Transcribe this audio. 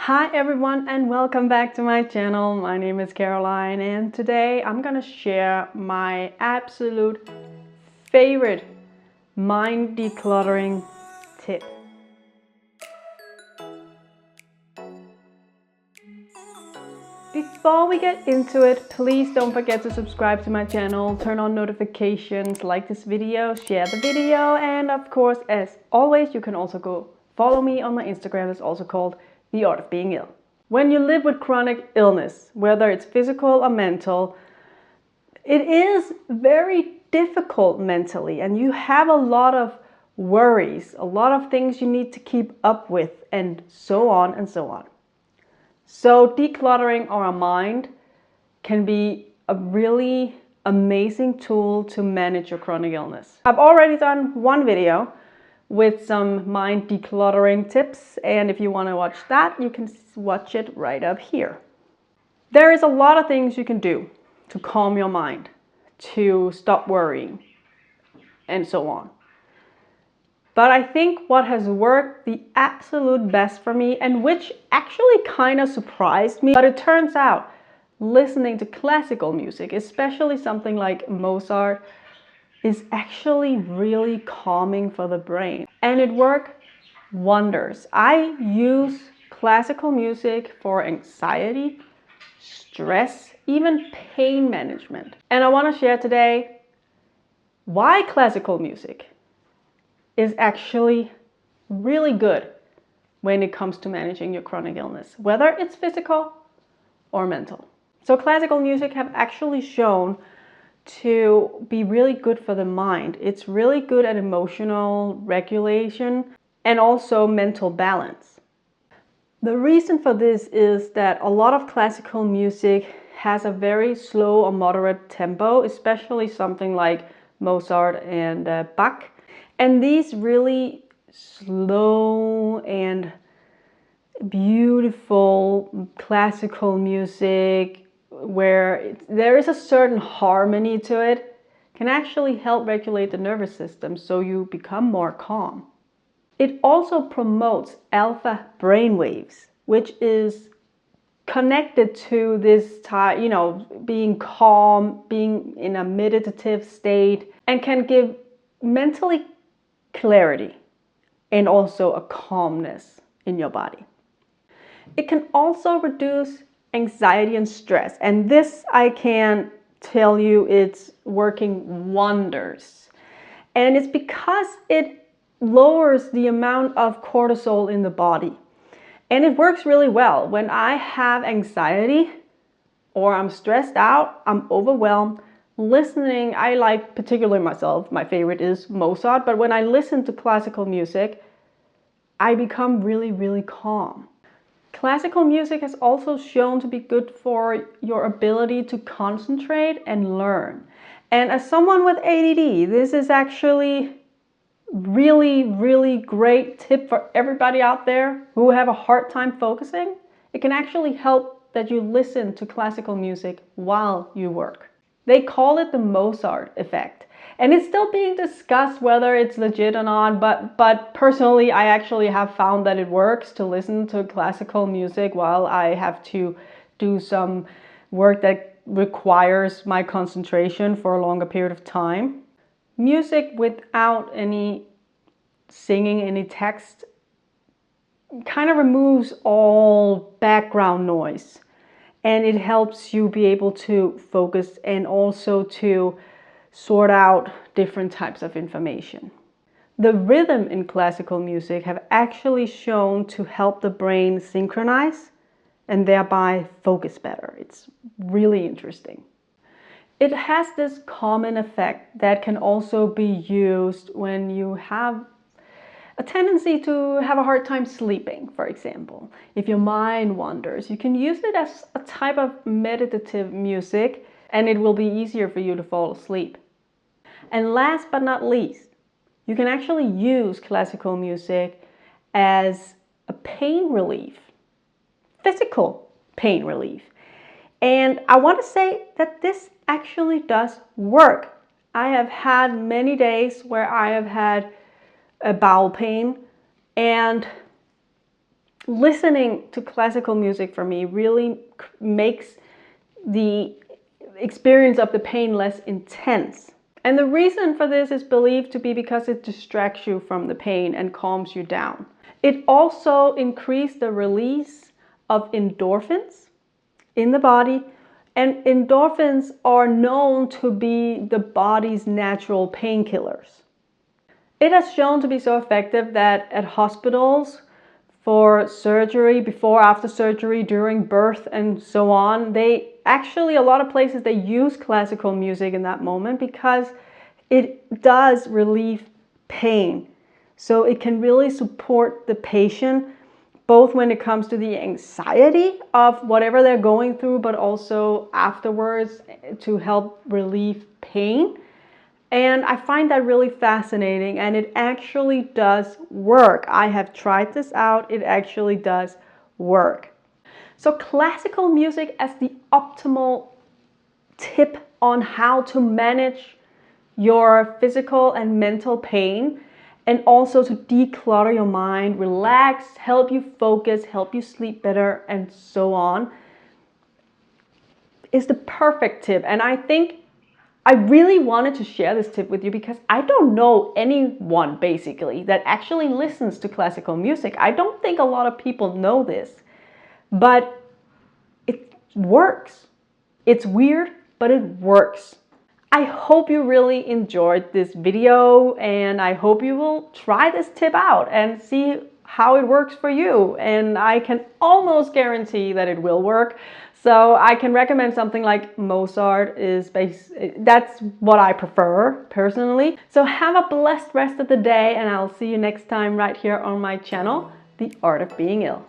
Hi everyone and welcome back to my channel. My name is Caroline and today I'm gonna share my absolute favorite mind decluttering tip. Before we get into it, please don't forget to subscribe to my channel, turn on notifications, like this video, share the video, and of course, as always, you can also go follow me on my Instagram. It's also called The Art of Being Ill. When you live with chronic illness, whether it's physical or mental, it is very difficult mentally and you have a lot of worries, a lot of things you need to keep up with, and so on and so on. So decluttering our mind can be a really amazing tool to manage your chronic illness. I've already done one video with some mind decluttering tips, and if you want to watch that, you can watch it right up here. There is a lot of things you can do to calm your mind, to stop worrying, and so on. But I think what has worked the absolute best for me, and which actually kind of surprised me, but it turns out listening to classical music, especially something like Mozart, is actually really calming for the brain, and it worked wonders. I use classical music for anxiety, stress, even pain management. And I want to share today why classical music is actually really good when it comes to managing your chronic illness, whether it's physical or mental. So classical music have actually shown to be really good for the mind. It's really good at emotional regulation and also mental balance. The reason for this is that a lot of classical music has a very slow or moderate tempo, especially something like Mozart and Bach. And these really slow and beautiful classical music where there is a certain harmony to it, can actually help regulate the nervous system so you become more calm. It also promotes alpha brainwaves, which is connected to this being calm, being in a meditative state, and can give mentally clarity and also a calmness in your body. It can also reduce anxiety and stress, and this I can tell you it's working wonders. And it's because it lowers the amount of cortisol in the body, and it works really well. When I have anxiety or I'm stressed out, I'm overwhelmed, listening, I like particularly myself, my favorite is Mozart, but when I listen to classical music, I become really calm. Classical music has also shown to be good for your ability to concentrate and learn. And as someone with ADD, this is actually really great tip for everybody out there who have a hard time focusing. It can actually help that you listen to classical music while you work. They call it the Mozart effect. And it's still being discussed whether it's legit or not, but personally I actually have found that it works to listen to classical music while I have to do some work that requires my concentration for a longer period of time. Music without any singing, any text, kind of removes all background noise, and it helps you be able to focus and also to sort out different types of information. The rhythm in classical music have actually shown to help the brain synchronize and thereby focus better. It's really interesting. It has this calming effect that can also be used when you have a tendency to have a hard time sleeping, for example. If your mind wanders, you can use it as a type of meditative music, and it will be easier for you to fall asleep. And last but not least, you can actually use classical music as a pain relief, physical pain relief. And I want to say that this actually does work. I have had many days where I have had a bowel pain, and listening to classical music for me really makes the experience of the pain less intense. And the reason for this is believed to be because it distracts you from the pain and calms you down. It also increases the release of endorphins in the body, and endorphins are known to be the body's natural painkillers. It has shown to be so effective that at hospitals, for surgery, before, after surgery, during birth, and so on, they actually, a lot of places, they use classical music in that moment because it does relieve pain. So it can really support the patient, both when it comes to the anxiety of whatever they're going through, but also afterwards to help relieve pain. And I find that really fascinating, and it actually does work. I have tried this out. It actually does work. So classical music as the optimal tip on how to manage your physical and mental pain, and also to declutter your mind, relax, help you focus, help you sleep better, and so on, is the perfect tip. And I think I really wanted to share this tip with you because I don't know anyone basically that actually listens to classical music. I don't think a lot of people know this, but it works. It's weird, but it works. I hope you really enjoyed this video, and I hope you will try this tip out and see how it works for you. And I can almost guarantee that it will work. So I can recommend something like Mozart that's what I prefer personally. So have a blessed rest of the day, and I'll see you next time right here on my channel, The Art of Being Ill.